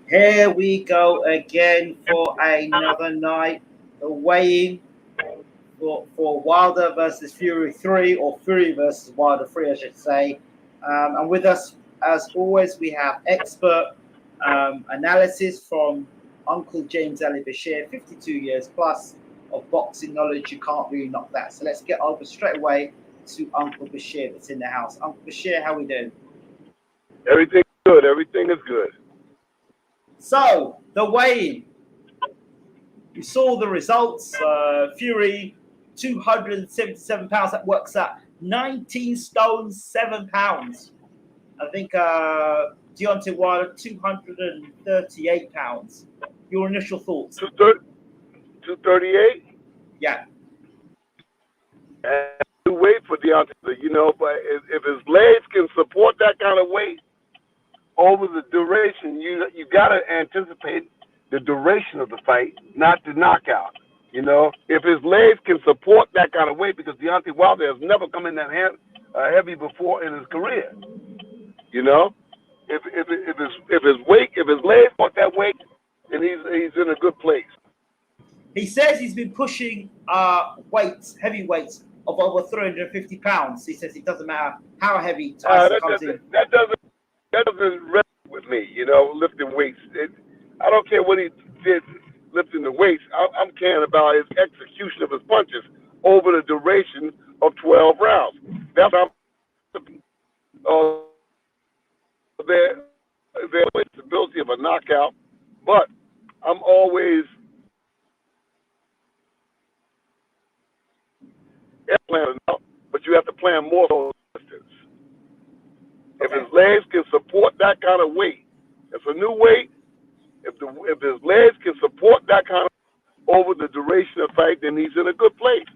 Here we go again for another night. The weighing for Wilder versus Fury 3, or Fury versus Wilder 3, I should say. And with us, as always, we have expert analysis from Uncle James Ali Bashir, 52 years plus of boxing knowledge. You can't really knock that. So let's get over straight away to Uncle Bashir that's in the house. Uncle Bashir, how we doing? Everything's good. Everything is good. So, the weigh-in. You saw the results. Fury, 277 pounds. That works at 19 stone, 7 pounds. I think Deontay Wilder, 238 pounds. Your initial thoughts? 238? Yeah. And to wait for Deontay, but if his legs can support that kind of weight over the duration, you got to anticipate the duration of the fight, not the knockout. If his legs can support that kind of weight, because Deontay Wilder has never come in that heavy before in his career. If his legs support that weight, then he's in a good place. He says he's been pushing heavy weights of over 350 pounds. He says it doesn't matter how heavy Tyson comes in. That doesn't resonate with me, lifting weights. I don't care what he did lifting the weights. I'm caring about his execution of his punches over the duration of 12 rounds. That's how there's the possibility of a knockout, but I'm always planning out, but you have to plan more for distance. If his legs can support that kind of weight, it's a new weight. If his legs can support that kind of over the duration of fight, then he's in a good place.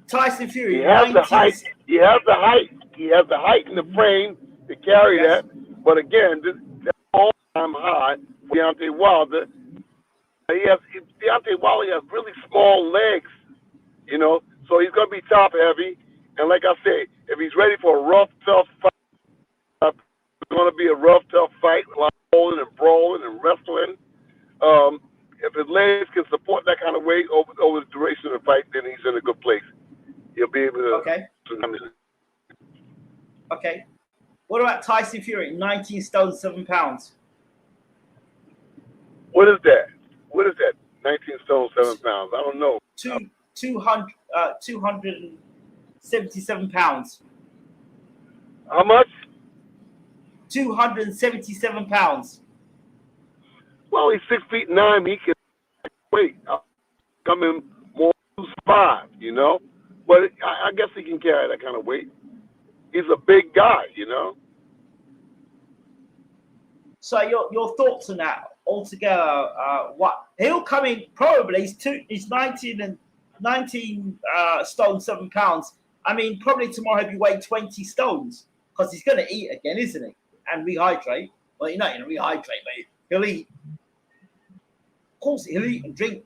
Tyson Fury, he has the height. He has the height. He has the height and the frame to carry that. But again, that's all-time high for Deontay Wilder. Deontay Wilder has really small legs, so he's going to be top heavy. And like I said, if he's ready for a rough, tough fight, it's going to be a rough, tough fight, a lot of rolling and brawling and wrestling. If his legs can support that kind of weight over the duration of the fight, then he's in a good place. He'll be able to. Okay. What about Tyson Fury, 19 stone, 7 pounds? What is that? 19 stone, 7 pounds. I don't know. 277 pounds. How much? 277 pounds. Well, he's 6'9". He can wait. Come in more 5, But I guess he can carry that kind of weight. He's a big guy, So your thoughts on that altogether? What he'll come in probably? He's 19 stone, 7 pounds. I mean, probably tomorrow he'll be weighing 20 stones because he's going to eat again, isn't he? And rehydrate. Well, you're not going to rehydrate, but he'll eat. Of course, he'll eat and drink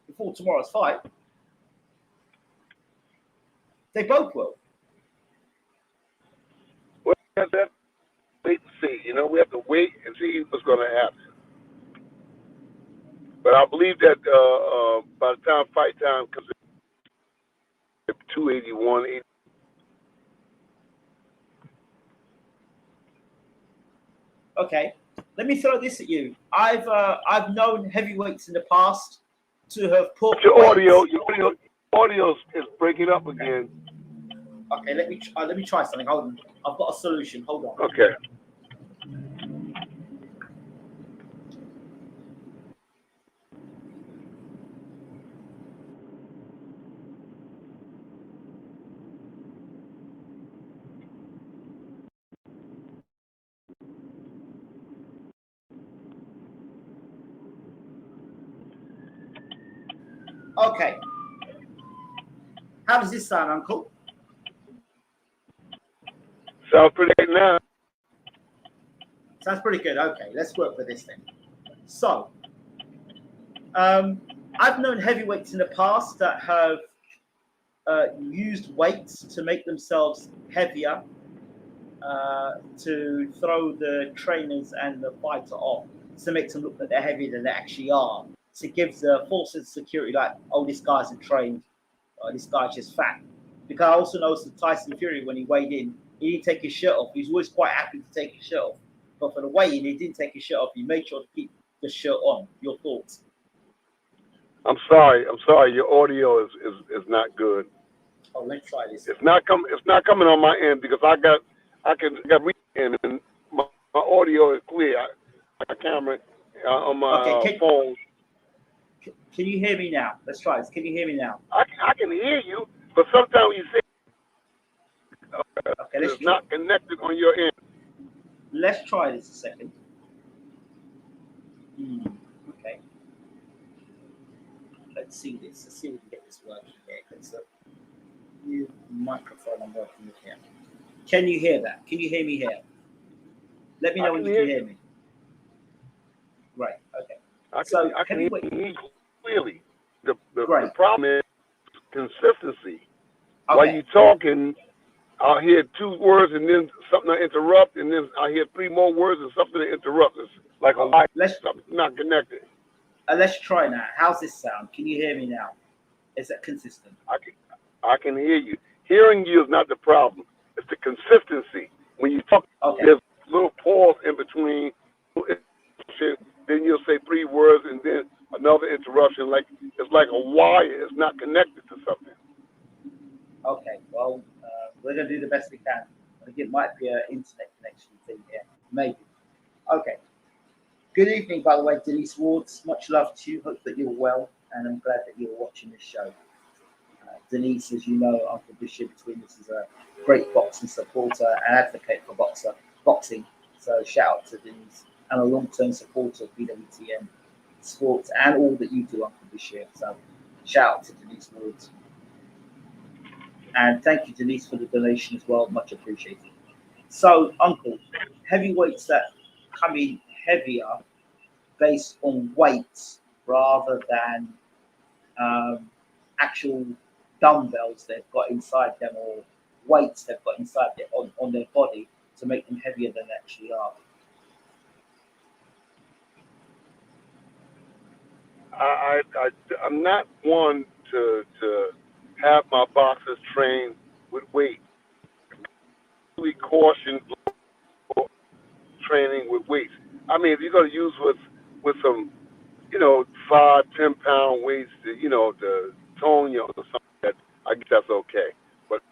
before tomorrow's fight. They both will. Well, we have to wait and see. We have to wait and see what's going to happen. But I believe that by the time fight time comes, 281. Okay, let me throw this at you. I've known heavyweights in the past to have put your audio is breaking up again. Okay, let me try something. Hold on, I've got a solution. Hold on. Okay. Okay. How does this sound, Uncle? Sounds pretty good now. Sounds pretty good. Okay, let's work with this then. So, I've known heavyweights in the past that have used weights to make themselves heavier to throw the trainers and the fighter off, to make them look that they're heavier than they actually are. So it gives the false sense of security, like, oh, this guy isn't trained, or this guy's just fat. Because I also noticed that Tyson Fury, when he weighed in, he didn't take his shirt off. He was always quite happy to take his shirt off. But for the weigh-in, he didn't take his shirt off. He made sure to keep the shirt on. Your thoughts? I'm sorry. Your audio is not good. Oh, let's try this. It's not coming on my end because I got in and my audio is clear. My camera on my phone. Can you hear me now? Let's try this. Can you hear me now? I can hear you, but sometimes you say it's not connected on your end. Let's try this a second. Okay. Let's see this. Let's see if we can get this working here. It's a new microphone I'm working with here. Can you hear that? Can you hear me here? Let me know when you can hear me. Right. Okay. I can hear you clearly. The problem is consistency. Okay. While you're talking, I'll hear 2 words and then something to interrupt, and then I hear 3 more words and something to interrupt. It's like a line. Something not connected. Let's try now. How's this sound? Can you hear me now? Is that consistent? I can hear you. Hearing you is not the problem. It's the consistency. When you talk, there's a little pause in between. Then you'll say 3 words and then another interruption. Like it's like a wire. It's not connected to something. Okay. Well, we're going to do the best we can. I think it might be an internet connection thing here. Maybe. Okay. Good evening, by the way, Denise Wards. Much love to you. Hope that you're well, and I'm glad that you're watching this show. Denise, as you know, Uncle Bashir between us is a great boxing supporter and advocate for boxing. So shout out to Denise, and a long-term supporter of BWTM sports and all that you do, Uncle Bashir. So shout out to Denise Wards. And thank you, Denise, for the donation as well. Much appreciated. So, Uncle, heavyweights that come in heavier based on weights rather than actual dumbbells they've got inside them or weights they've got inside on their body to make them heavier than they actually are. I'm not one to have my boxers train with weight. We caution training with weights. I mean, if you're going to use with some, 5-10 pound weights, to tone you or something, that I guess that's okay. But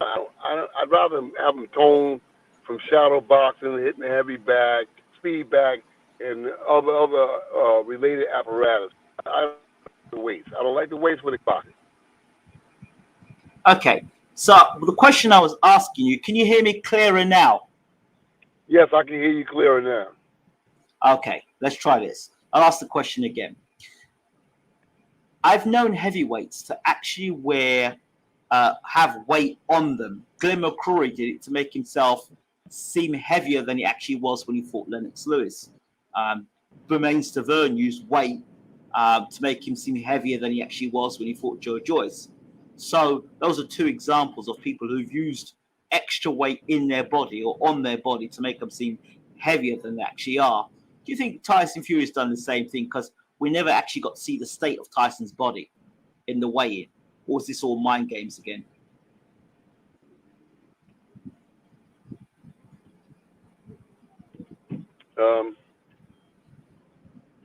I'd rather have them toned from shadow boxing, hitting the heavy bag, speed bag, and other related apparatus. I don't like the weights. I don't like the weights with the boxing. Okay, so the question I was asking you, can you hear me clearer now? Yes, I can hear you clearer now. Okay, let's try this. I'll ask the question again. I've known heavyweights to actually have weight on them. Glenn McCrory did it to make himself seem heavier than he actually was when he fought Lennox Lewis. Bermain Stavern used weight to make him seem heavier than he actually was when he fought Joe Joyce. So those are 2 examples of people who've used extra weight in their body or on their body to make them seem heavier than they actually are. Do you think Tyson Fury has done the same thing? Because we never actually got to see the state of Tyson's body in the weigh-in. Or is this all mind games again?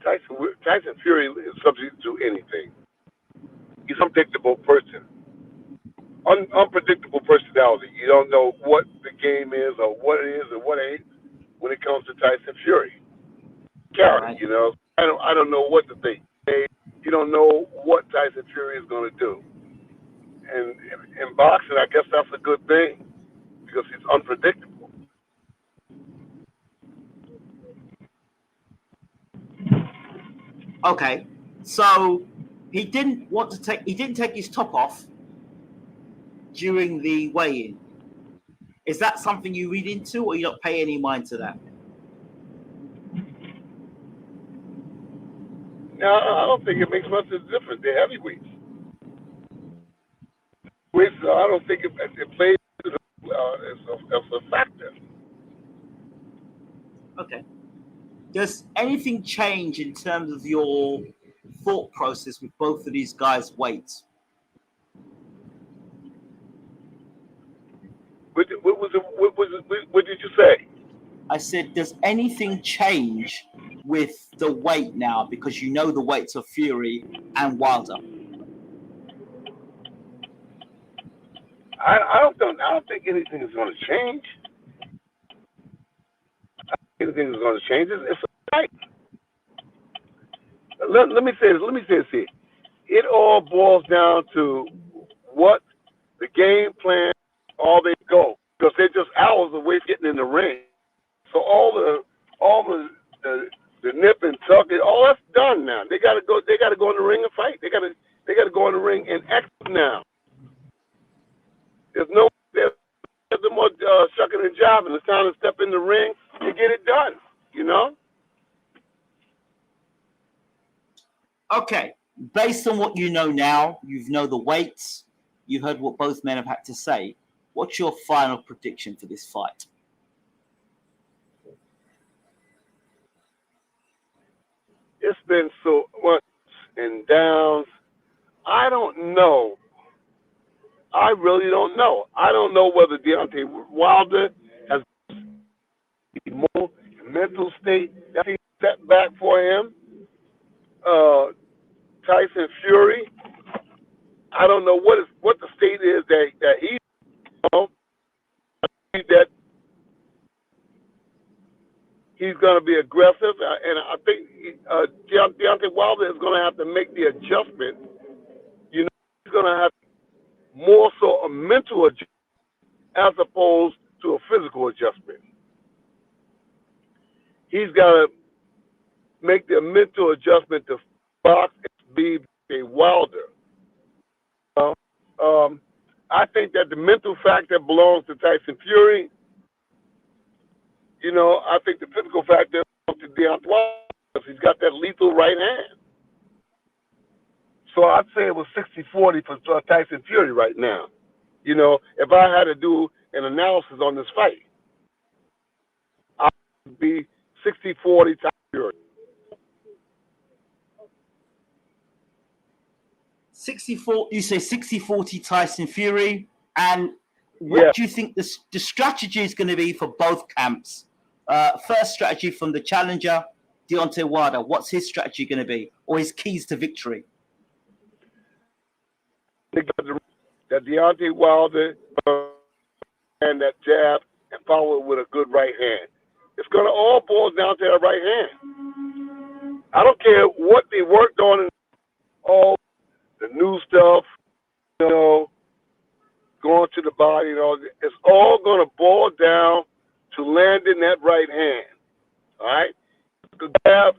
Tyson Fury is subject to anything. He's an unpredictable person. Unpredictable personality. You don't know what the game is or what it is or what it ain't when it comes to Tyson Fury. Character, I don't know what to think. You don't know what Tyson Fury is going to do. And in boxing, I guess that's a good thing because he's unpredictable. Okay, so he didn't take his top off during the weigh-in. Is that something you read into, or you don't pay any mind to that? No, I don't think it makes much of a difference. They're heavyweights. I don't think it plays as a factor. Okay. Does anything change in terms of your thought process with both of these guys' weights? What did you say? I said, does anything change with the weight now because you know the weights of Fury and Wilder? I don't think anything is going to change. Anything is going to change. It's a fight. Let me say this. Let me say this here. It all boils down to what the game plan. All they go because they're just hours away from getting in the ring. So all the nip and tuck, all that's done now. They got to go. They got to go in the ring and fight. They got to go in the ring and act now. There's no more shucking and jiving. It's time to step in the ring and get it done. You know. Okay, based on what you know now, you know the weights. You heard what both men have had to say. What's your final prediction for this fight? It's been so much and downs. I don't know. I really don't know. I don't know whether Deontay Wilder has more mental state that he set back for him. Tyson Fury. I don't know what the state is that he's that he's going to be aggressive, and I think Deontay Wilder is going to have to make the adjustment. You know, he's going to have more so a mental adjustment as opposed to a physical adjustment. He's got to make the mental adjustment to box and be a Wilder. I think that the mental factor belongs to Tyson Fury. You know, I think the physical factor belongs to Deontay Wilder because he's got that lethal right hand. So I'd say it was 60-40 for Tyson Fury right now. You know, if I had to do an analysis on this fight, I would be 60-40 Tyson Fury. 64. You say 60-40 Tyson Fury, and what do you think the strategy is going to be for both camps? First strategy from the challenger, Deontay Wilder. What's his strategy going to be, or his keys to victory? That Deontay Wilder and that jab and follow it with a good right hand. It's going to all boil down to that right hand. I don't care what they worked on in all the new stuff, you know, going to the body and all. It's all going to boil down to landing that right hand. All right? Jab,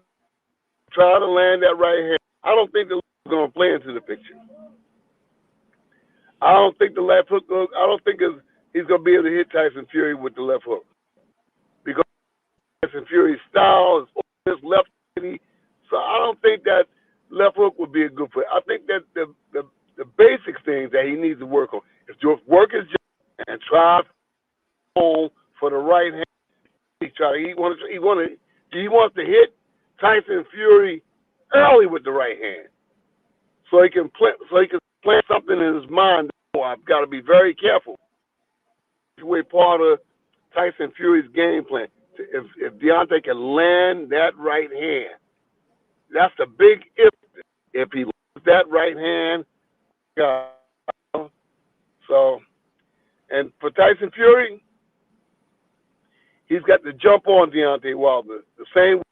try to land that right hand. I don't think the left is going to play into the picture. I don't think the left hook. I don't think he's going to be able to hit Tyson Fury with the left hook because Tyson Fury's style is his left. So I don't think that left hook would be a good play. I think that the basic things that he needs to work on is just work his job and try for the right hand. He wants to hit Tyson Fury early with the right hand, so he can plant something in his mind. Oh, I've got to be very careful. It's part of Tyson Fury's game plan. If Deontay can land that right hand, that's the big if. If he lands that right hand, so, and for Tyson Fury, he's got to jump on Deontay Wilder. The same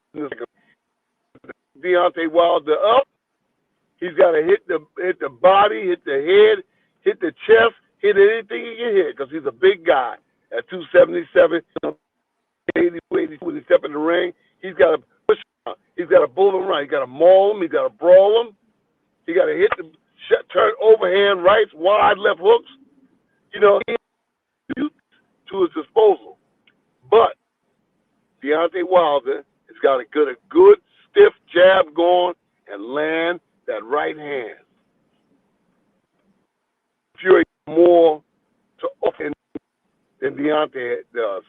Deontay Wilder up, he's got to hit the body, hit the head, hit the chest, hit anything he can hit because he's a big guy at 277, 80, when he step in the ring. He's got to push him. He's got to bull him around. He's got to maul him. He's got to brawl him. He got to hit the turn overhand rights, wide left hooks. You know, he has to his disposal. But Deontay Wilder has got to get a good stiff jab going and land that right hand. Fury more to open than Deontay does.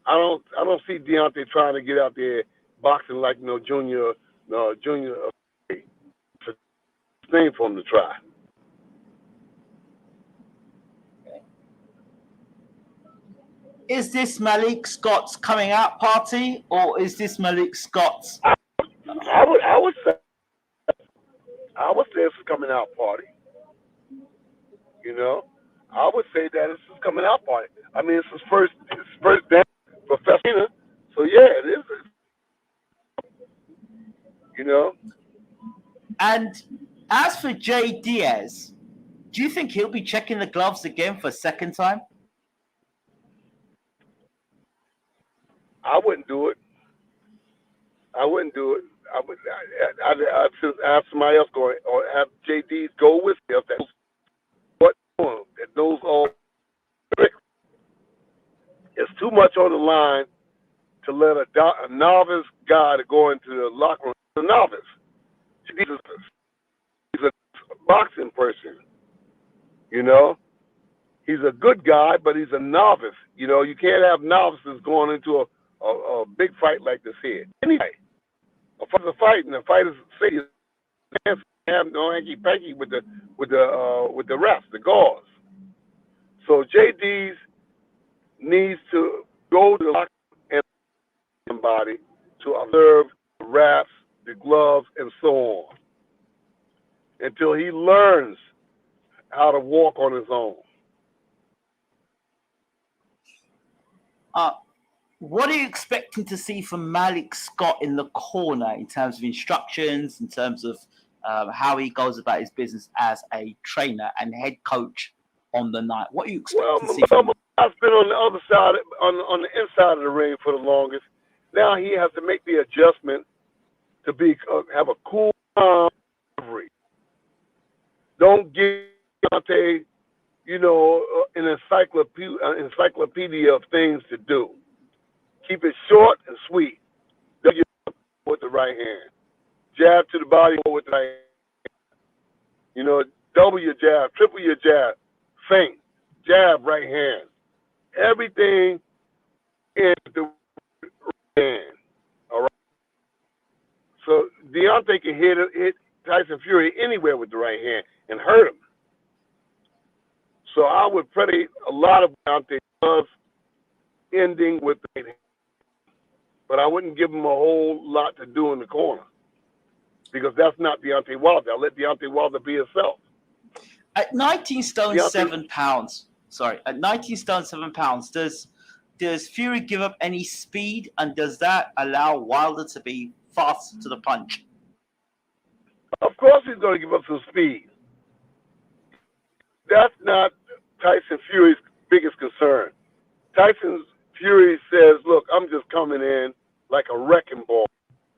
I don't see Deontay trying to get out there boxing like Junior. It's a thing for him to try. Is this Malik Scott's coming out party, or is this Malik Scott's? I would say it's a coming out party. I would say that it's his coming out party. I mean, it's his first dance professional. So yeah, it is. And as for Jay Diaz, do you think he'll be checking the gloves again for a second time? I wouldn't do it. I would I'd have somebody else go, or have JD's go with me. That knows all tricks. It's too much on the line to let a novice guy to go into the locker room. A novice. He's a boxing person. He's a good guy, but he's a novice. You can't have novices going into a big fight like this here. Anyway, a fight's a fight, and the fighters say you can't have no hanky-panky with the refs, the guards. So JD's needs to go to the locker and somebody to observe the wraps, the gloves, and so on, until he learns how to walk on his own. What are you expecting to see from Malik Scott in the corner in terms of instructions, in terms of how he goes about his business as a trainer and head coach on the night? What are you expecting to see from him? I've been on the other side, on the inside of the ring for the longest. Now he has to make the adjustment to have a cool delivery. Don't give Deontay, an encyclopedia of things to do. Keep it short and sweet. With the right hand. Jab to the body with the right hand. Double your jab, triple your jab, feint, jab, right hand. Everything in the right hand. All right. So Deontay can hit Tyson Fury anywhere with the right hand and hurt him. So I would predicate a lot of Deontay does ending with the right hand. But I wouldn't give him a whole lot to do in the corner, because that's not Deontay Wilder. I'll let Deontay Wilder be himself. At 19 stone 7 pounds, does Fury give up any speed, and does that allow Wilder to be fast to the punch? Of course he's going to give up some speed. That's not Tyson Fury's biggest concern. Tyson Fury says, look, I'm just coming in like a wrecking ball,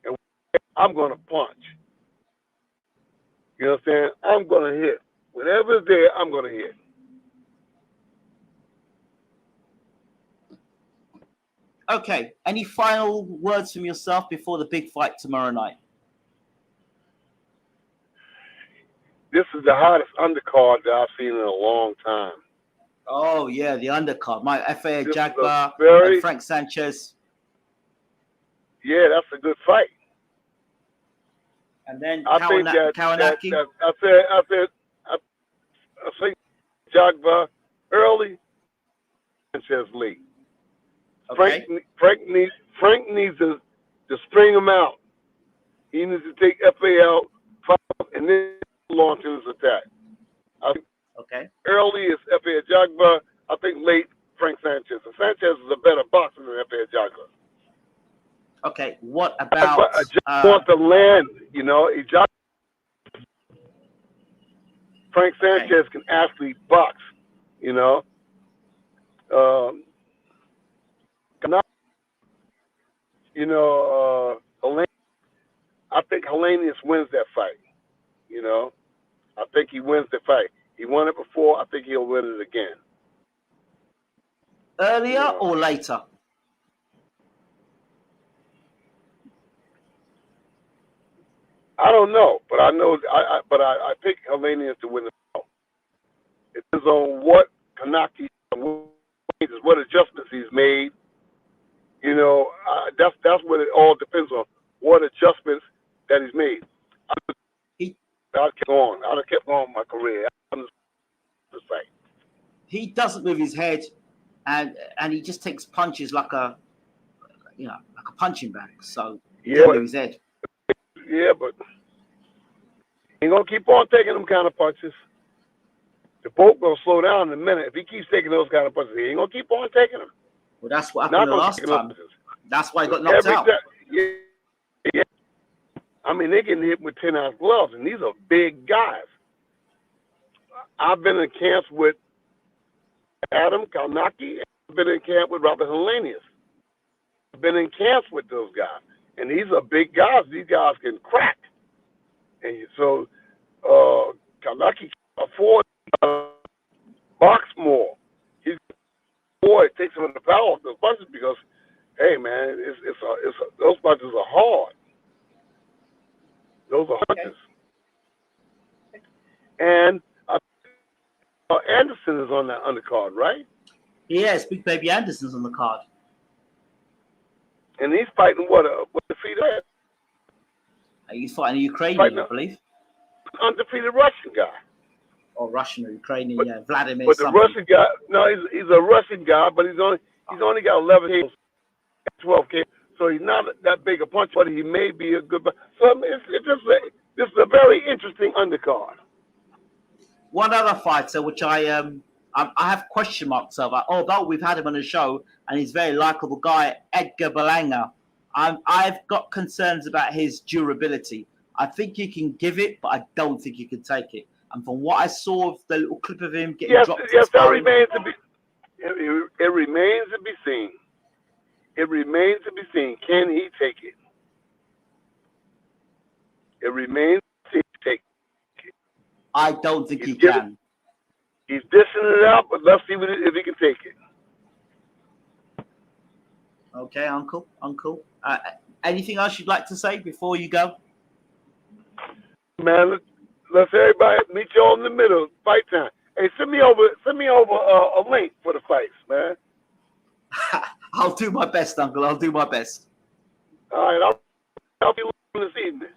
and I'm going to punch. You know what I'm saying? I'm going to hit. Whatever's there, I'm going to hit. Okay. Any final words from yourself before the big fight tomorrow night? This is the hottest undercard that I've seen in a long time. Oh, yeah, the undercard. My FA Ajagba and Frank Sanchez. Yeah, that's a good fight. And then Kowacki. I think Ajagba early, Sanchez late. Okay. Frank needs to string him out. He needs to take FA out, and then launch his attack. Okay. Early is FA Ajagba. I think late Frank Sanchez. And Sanchez is a better boxer than FA Ajagba. Okay. What about? Ajagba wants to land. Frank Sanchez can actually box. I think Helenius wins that fight. I think he wins the fight. He won it before. I think he'll win it again. Earlier or later? I don't know, but I know. I pick Helenius to win the fight. It depends on what Kowacki, what adjustments he's made, You know, that's what it all depends on. What adjustments that he's made. I'd kept going. I'd have kept going with my career. I'm just like, he doesn't move his head, and he just takes punches like a punching bag. So he doesn't move his head. Yeah, but he ain't gonna keep on taking them kind of punches. The boat gonna slow down in a minute. If he keeps taking those kind of punches, he ain't gonna keep on taking them. Well, that's what happened the last time. That's why he got knocked out. Yeah. I mean, they getting hit with 10-ounce gloves, and these are big guys. I've been in camps with Adam Kowacki. I've been in camp with Robert Helenius. I've been in camps with those guys, and these are big guys. These guys can crack. And so Kowacki can afford to box more. It takes him the power off those punches because, hey man, those punches are hard. Those are punches. And Anderson is on that undercard, right? Yes, Big Baby Anderson's on the card. And he's fighting what defeated? He's fighting a Ukrainian, I believe. Undefeated Russian guy. Or Russian or Ukrainian, yeah, Vladimir. But something. The Russian guy, no, he's a Russian guy, but he's only got 11 kills, 12 kills, so he's not that big a punch, but he may be a good. So this is a very interesting undercard. One other fighter, which I have question marks over, although we've had him on the show and he's a very likable guy, Edgar Berlanga. I've got concerns about his durability. I think he can give it, but I don't think he can take it. And from what I saw of the little clip of him getting dropped, that remains to be. It remains to be seen. It remains to be seen. Can he take it? It remains to take it. I don't think he can. He's dishing it out, but let's see if he can take it. Okay, Uncle. Anything else you'd like to say before you go? Man, let's everybody meet you all in the middle. Fight time. Hey, send me over a link for the fights, man. I'll do my best, Uncle. I'll do my best. All right, I'll be looking this evening.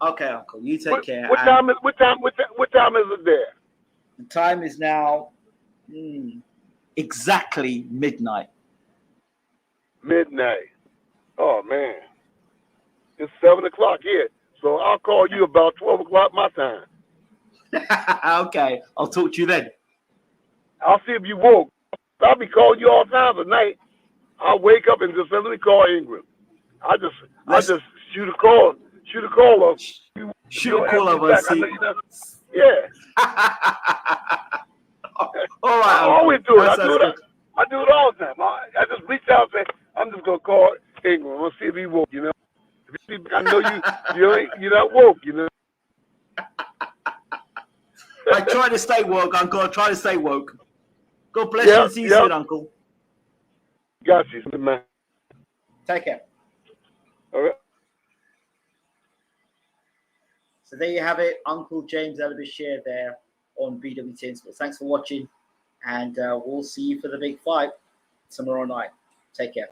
Okay, Uncle. You take care. What time is it there? The time is now exactly midnight. Midnight. Oh man, it's 7 o'clock here. So I'll call you about 12 o'clock my time. Okay, I'll talk to you then. I'll see if you woke. I'll be calling you all times at night. I'll wake up and just say, let me call Ingram. I just shoot a call over. Shoot a call over and see. Yeah. All right. I always do it. I do it all the time. I just reach out and say, I'm just gonna call Ingram. I'm gonna see if he woke. You know. I know you're not woke, you know. I try to stay woke, Uncle. I try to stay woke. God bless you and see you soon, Uncle. Got you, man. Take care. All right. So there you have it, Uncle James Ali Bashir there on BWTM Sports. Thanks for watching, and we'll see you for the big fight tomorrow night. Take care.